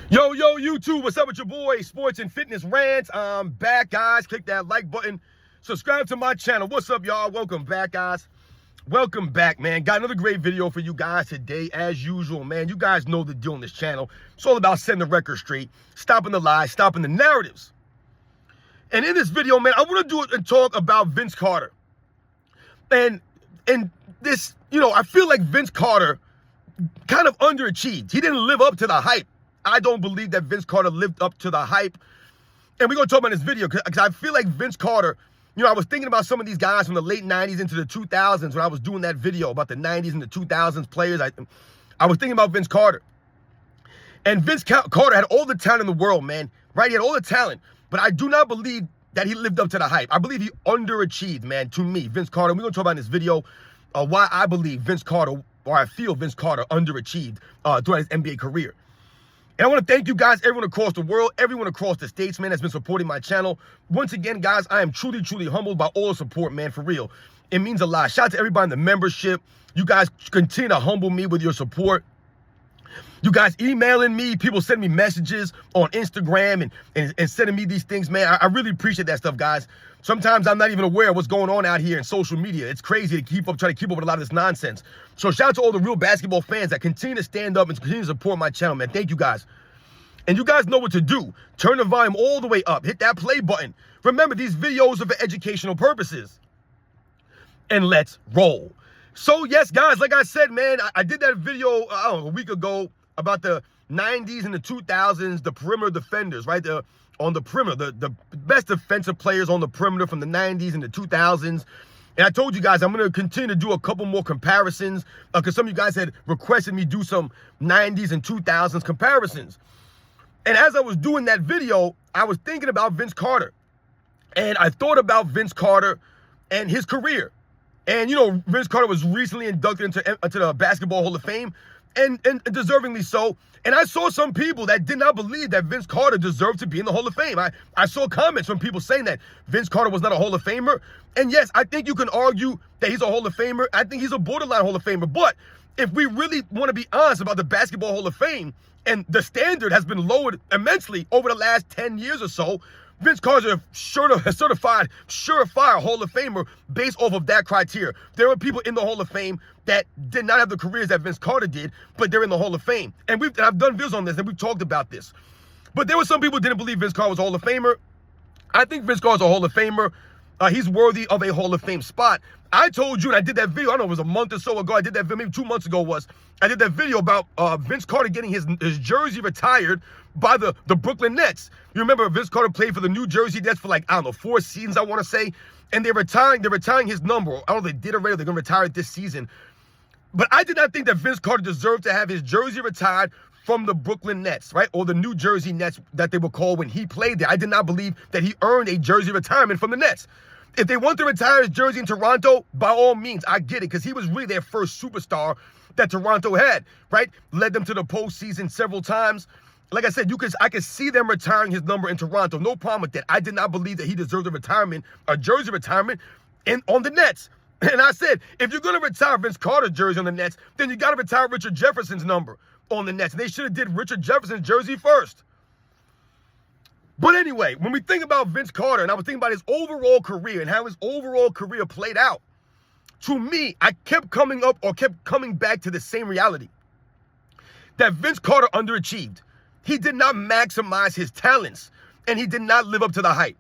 Yo, YouTube, what's up with your boy, Sports and Fitness Rants? I'm back, guys. Click that like button. Subscribe to my channel. What's up, y'all? Welcome back, guys. Welcome back, man. Got another great video for you guys today, as usual, man. You guys know the deal on this channel. It's all about setting the record straight, stopping the lies, stopping the narratives. And in this video, man, I want to do it and talk about Vince Carter. And this, I feel like Vince Carter kind of underachieved. He didn't live up to the hype. I don't believe that Vince Carter lived up to the hype. And we're going to talk about this video because I feel like Vince Carter, I was thinking about some of these guys from the late 90s into the 2000s when I was doing that video about the 90s and the 2000s players. I was thinking about Vince Carter. And Vince Carter had all the talent in the world, man, right? He had all the talent. But I do not believe that he lived up to the hype. I believe he underachieved, man, to me, Vince Carter. We're going to talk about in this video why I believe Vince Carter, or I feel Vince Carter underachieved throughout his NBA career. And I want to thank you guys, everyone across the world, everyone across the states, man, that's been supporting my channel. Once again, guys, I am truly, truly humbled by all the support, man, for real. It means a lot. Shout out to everybody in the membership. You guys continue to humble me with your support. You guys emailing me, people sending me messages on Instagram and sending me these things, man. I really appreciate that stuff, guys. Sometimes I'm not even aware of what's going on out here in social media. It's crazy to try to keep up with a lot of this nonsense. So shout out to all the real basketball fans that continue to stand up and continue to support my channel, man. Thank you, guys. And you guys know what to do. Turn the volume all the way up. Hit that play button. Remember, these videos are for educational purposes. And let's roll. So, yes, guys, like I said, man, I did that video, a week ago about the 90s and the 2000s, the perimeter defenders, right? On the perimeter, the best defensive players on the perimeter from the 90s and the 2000s. And I told you guys I'm going to continue to do a couple more comparisons because some of you guys had requested me do some 90s and 2000s comparisons. And as I was doing that video, I was thinking about Vince Carter. And I thought about Vince Carter and his career. And, Vince Carter was recently inducted into the Basketball Hall of Fame, and deservingly so. And I saw some people that did not believe that Vince Carter deserved to be in the Hall of Fame. I saw comments from people saying that Vince Carter was not a Hall of Famer. And yes, I think you can argue that he's a Hall of Famer. I think he's a borderline Hall of Famer. But if we really want to be honest about the Basketball Hall of Fame, and the standard has been lowered immensely over the last 10 years or so, Vince Carter is a surefire Hall of Famer based off of that criteria. There are people in the Hall of Fame that did not have the careers that Vince Carter did, but they're in the Hall of Fame. And I've done videos on this, and we've talked about this. But there were some people who didn't believe Vince Carter was a Hall of Famer. I think Vince Carter's a Hall of Famer. He's worthy of a Hall of Fame spot. I told you, and I did that video, I don't know, it was a month or so ago. I did that video, maybe 2 months ago I did that video about Vince Carter getting his jersey retired by the Brooklyn Nets. You remember Vince Carter played for the New Jersey Nets for 4 seasons, I want to say. And they're retiring his number. I don't know if they did already, or they're going to retire it this season. But I did not think that Vince Carter deserved to have his jersey retired from the Brooklyn Nets, right? Or the New Jersey Nets that they were called when he played there. I did not believe that he earned a jersey retirement from the Nets. If they want to retire his jersey in Toronto, by all means, I get it, because he was really their first superstar that Toronto had, right? Led them to the postseason several times. Like I said, I could see them retiring his number in Toronto. No problem with that. I did not believe that he deserved a jersey retirement on the Nets. And I said, if you're going to retire Vince Carter's jersey on the Nets, then you got to retire Richard Jefferson's number on the Nets. And they should have did Richard Jefferson's jersey first. But anyway, when we think about Vince Carter, and I was thinking about his overall career and how his overall career played out, to me, I kept coming back to the same reality. That Vince Carter underachieved. He did not maximize his talents, and he did not live up to the hype.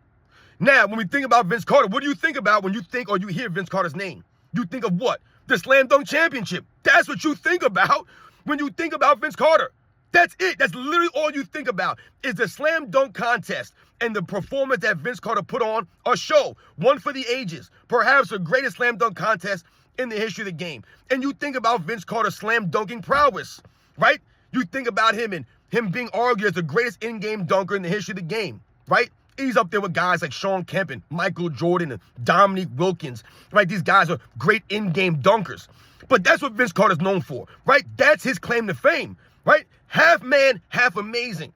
Now, when we think about Vince Carter, what do you think about when you think or you hear Vince Carter's name? You think of what? The Slam Dunk Championship. That's what you think about when you think about Vince Carter. That's it. That's literally all you think about is the slam dunk contest and the performance that Vince Carter put on a show, one for the ages, perhaps the greatest slam dunk contest in the history of the game. And you think about Vince Carter's slam dunking prowess, right? You think about him and him being argued as the greatest in-game dunker in the history of the game, right? He's up there with guys like Sean Kemp and Michael Jordan and Dominique Wilkins, right? These guys are great in-game dunkers. But that's what Vince Carter's known for, right? That's his claim to fame, right? Half man, half amazing.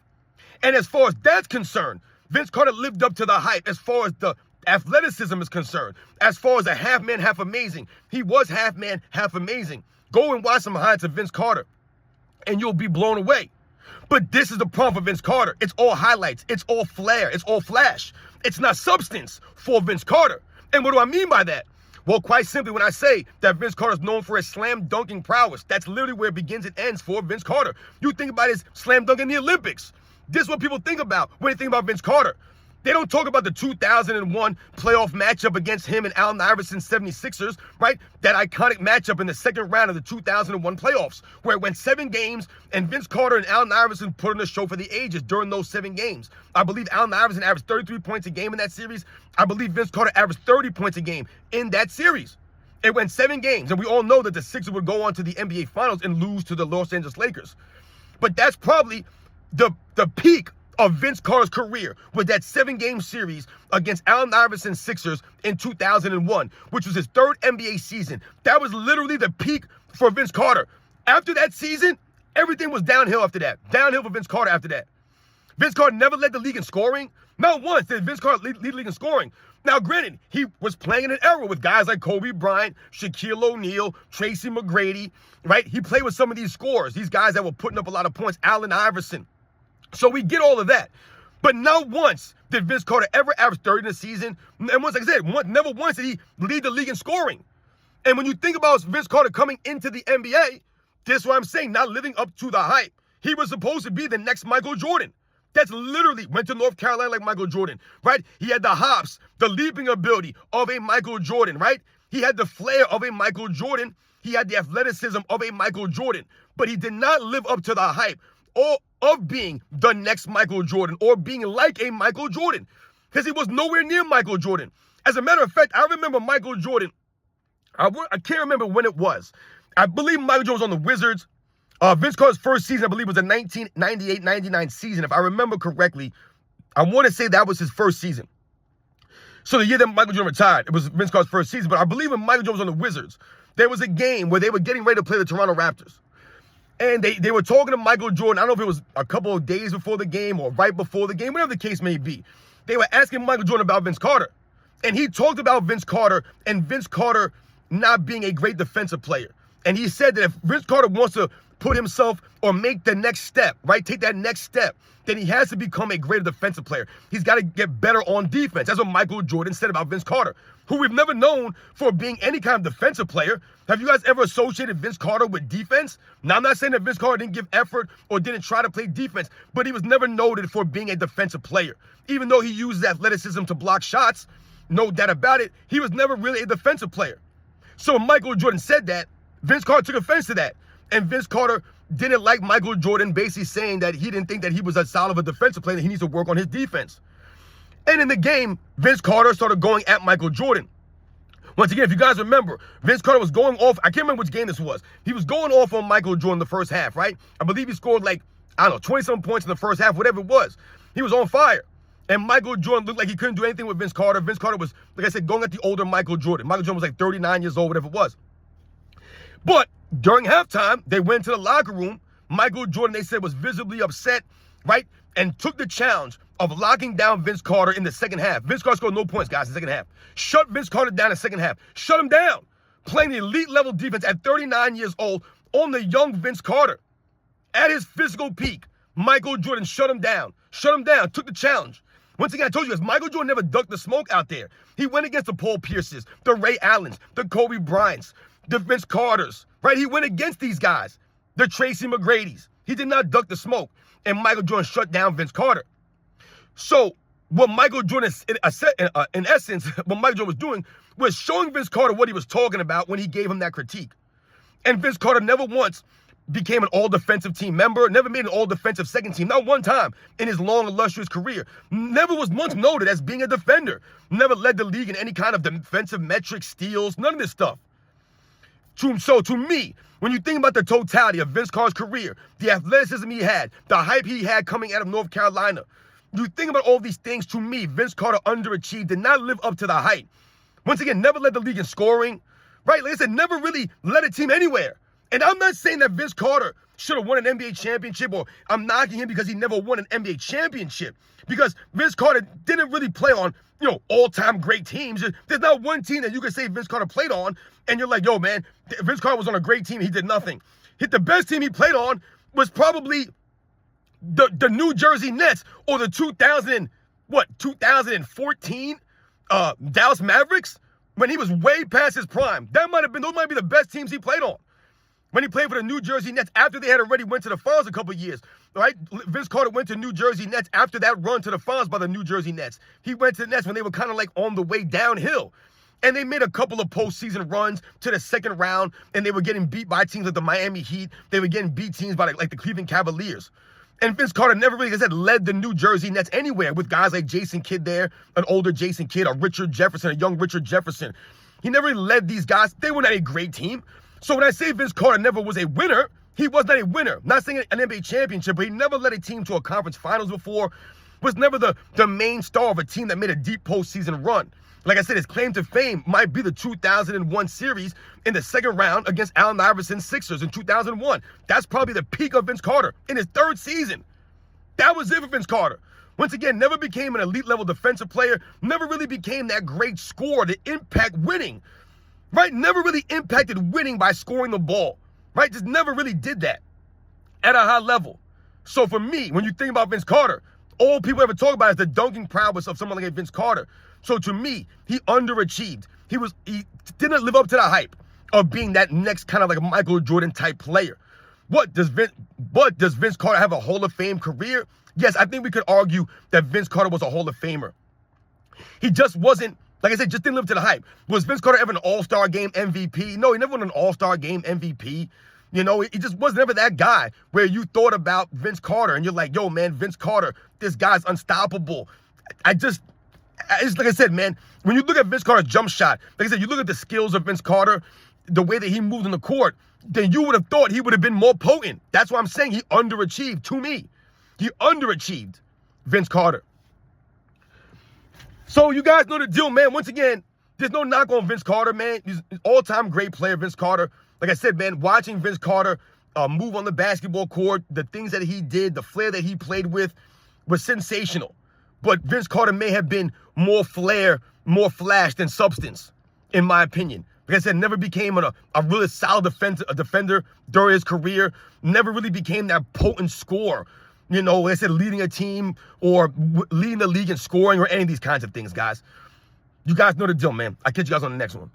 And as far as that's concerned, Vince Carter lived up to the hype as far as the athleticism is concerned. As far as a half man, half amazing, he was half man, half amazing. Go and watch some highlights of Vince Carter, and you'll be blown away. But this is the problem for Vince Carter. It's all highlights. It's all flair. It's all flash. It's not substance for Vince Carter. And what do I mean by that? Well, quite simply, when I say that Vince Carter is known for his slam dunking prowess, that's literally where it begins and ends for Vince Carter. You think about his slam dunk in the Olympics. This is what people think about when they think about Vince Carter. They don't talk about the 2001 playoff matchup against him and Allen Iverson's 76ers, right? That iconic matchup in the second round of the 2001 playoffs, where it went 7 games, and Vince Carter and Allen Iverson put on a show for the ages during those 7 games. I believe Allen Iverson averaged 33 points a game in that series. I believe Vince Carter averaged 30 points a game in that series. It went 7 games, and we all know that the Sixers would go on to the NBA Finals and lose to the Los Angeles Lakers. But that's probably the peak of Vince Carter's career, with that 7-game series against Allen Iverson's Sixers in 2001, which was his 3rd NBA season. That was literally the peak for Vince Carter. After that season, everything was downhill after that. Downhill for Vince Carter after that. Vince Carter never led the league in scoring. Not once did Vince Carter lead the league in scoring. Now, granted, he was playing in an era with guys like Kobe Bryant, Shaquille O'Neal, Tracy McGrady, right? He played with some of these scorers, these guys that were putting up a lot of points, Allen Iverson. So we get all of that. But not once did Vince Carter ever average 30 in a season. And once, like I said, never once did he lead the league in scoring. And when you think about Vince Carter coming into the NBA, this is what I'm saying, not living up to the hype. He was supposed to be the next Michael Jordan. That's literally went to North Carolina like Michael Jordan, right? He had the hops, the leaping ability of a Michael Jordan, right? He had the flair of a Michael Jordan. He had the athleticism of a Michael Jordan. But he did not live up to the hype or of being the next Michael Jordan or being like a Michael Jordan, because he was nowhere near Michael Jordan. As a matter of fact, I remember Michael Jordan. I can't remember when it was. I believe Michael Jordan was on the Wizards. Vince Carter's first season, I believe, was the 1998-99 season. If I remember correctly, I want to say that was his first season. So the year that Michael Jordan retired, it was Vince Carter's first season. But I believe when Michael Jordan was on the Wizards, there was a game where they were getting ready to play the Toronto Raptors. And they were talking to Michael Jordan. I don't know if it was a couple of days before the game or right before the game, whatever the case may be. They were asking Michael Jordan about Vince Carter. And he talked about Vince Carter and Vince Carter not being a great defensive player. And he said that if Vince Carter wants to put himself or make the next step, right, take that next step, then he has to become a greater defensive player. He's got to get better on defense. That's what Michael Jordan said about Vince Carter, who we've never known for being any kind of defensive player. Have you guys ever associated Vince Carter with defense? Now, I'm not saying that Vince Carter didn't give effort or didn't try to play defense, but he was never noted for being a defensive player. Even though he uses athleticism to block shots, no doubt about it, he was never really a defensive player. So when Michael Jordan said that, Vince Carter took offense to that. And Vince Carter didn't like Michael Jordan basically saying that he didn't think that he was as solid of a defensive player, that he needs to work on his defense. And in the game, Vince Carter started going at Michael Jordan. Once again, if you guys remember, Vince Carter was going off. I can't remember which game this was. He was going off on Michael Jordan the first half, right? I believe he scored like, I don't know, 20-some points in the first half, whatever it was. He was on fire. And Michael Jordan looked like he couldn't do anything with Vince Carter. Vince Carter was, like I said, going at the older Michael Jordan. Michael Jordan was like 39 years old, whatever it was. But during halftime, they went to the locker room. Michael Jordan, they said, was visibly upset, right? And took the challenge of locking down Vince Carter in the second half. Vince Carter scored no points, guys, in the second half. Shut Vince Carter down in the second half. Shut him down. Playing the elite level defense at 39 years old on the young Vince Carter. At his physical peak, Michael Jordan shut him down. Shut him down. Took the challenge. Once again, I told you this, Michael Jordan never ducked the smoke out there. He went against the Paul Pierces, the Ray Allens, the Kobe Bryants, the Vince Carters, right? He went against these guys, the Tracy McGradys. He did not duck the smoke, and Michael Jordan shut down Vince Carter. So what Michael Jordan, in essence, what Michael Jordan was doing was showing Vince Carter what he was talking about when he gave him that critique. And Vince Carter never once became an all-defensive team member, never made an all-defensive second team, not one time in his long, illustrious career. Never was once noted as being a defender. Never led the league in any kind of defensive metrics, steals, none of this stuff. So to me, when you think about the totality of Vince Carter's career, the athleticism he had, the hype he had coming out of North Carolina, you think about all these things, to me, Vince Carter underachieved, did not live up to the hype. Once again, never led the league in scoring, right? Like I said, never really led a team anywhere. And I'm not saying that Vince Carter should have won an NBA championship, or I'm knocking him because he never won an NBA championship. Because Vince Carter didn't really play on, all-time great teams. There's not one team that you can say Vince Carter played on, and you're like, yo, man, Vince Carter was on a great team. He did nothing. The best team he played on was probably the New Jersey Nets or the 2014 Dallas Mavericks when he was way past his prime. Those might be the best teams he played on. When he played for the New Jersey Nets after they had already went to the finals a couple of years, right? Vince Carter went to New Jersey Nets after that run to the finals by the New Jersey Nets. He went to the Nets when they were kind of like on the way downhill. And they made a couple of postseason runs to the second round, and they were getting beat by teams like the Miami Heat. They were getting beat teams by like the Cleveland Cavaliers. And Vince Carter never really, like I said, led the New Jersey Nets anywhere with guys like Jason Kidd there, an older Jason Kidd, a Richard Jefferson, a young Richard Jefferson. He never really led these guys. They were not a great team. So when I say Vince Carter never was a winner, he was not a winner. Not saying an NBA championship, but he never led a team to a conference finals before, was never the main star of a team that made a deep postseason run. Like I said, his claim to fame might be the 2001 series in the second round against Allen Iverson's Sixers in 2001. That's probably the peak of Vince Carter in his third season. That was it for Vince Carter. Once again, never became an elite level defensive player, never really became that great scorer to impact winning. Right? Never really impacted winning by scoring the ball. Right? Just never really did that at a high level. So for me, when you think about Vince Carter, all people ever talk about is the dunking prowess of someone like Vince Carter. So to me, he underachieved. He didn't live up to the hype of being that next kind of like a Michael Jordan type player. Does Vince Carter have a Hall of Fame career? Yes, I think we could argue that Vince Carter was a Hall of Famer. He just wasn't, like I said, just didn't live to the hype. Was Vince Carter ever an All-Star Game MVP? No, he never won an All-Star Game MVP. You know, he just was never that guy where you thought about Vince Carter and you're like, yo, man, Vince Carter, this guy's unstoppable. It's like I said, man, when you look at Vince Carter's jump shot, like I said, you look at the skills of Vince Carter, the way that he moved on the court, then you would have thought he would have been more potent. That's why I'm saying he underachieved to me. He underachieved Vince Carter. So you guys know the deal, man. Once again, there's no knock on Vince Carter, man. He's an all-time great player, Vince Carter. Like I said, man, watching Vince Carter move on the basketball court, the things that he did, the flair that he played with was sensational. But Vince Carter may have been more flair, more flash than substance, in my opinion. Like I said, never became a really solid defender during his career. Never really became that potent scorer. You know, like I said, leading a team or leading the league in scoring or any of these kinds of things, guys. You guys know the deal, man. I'll catch you guys on the next one.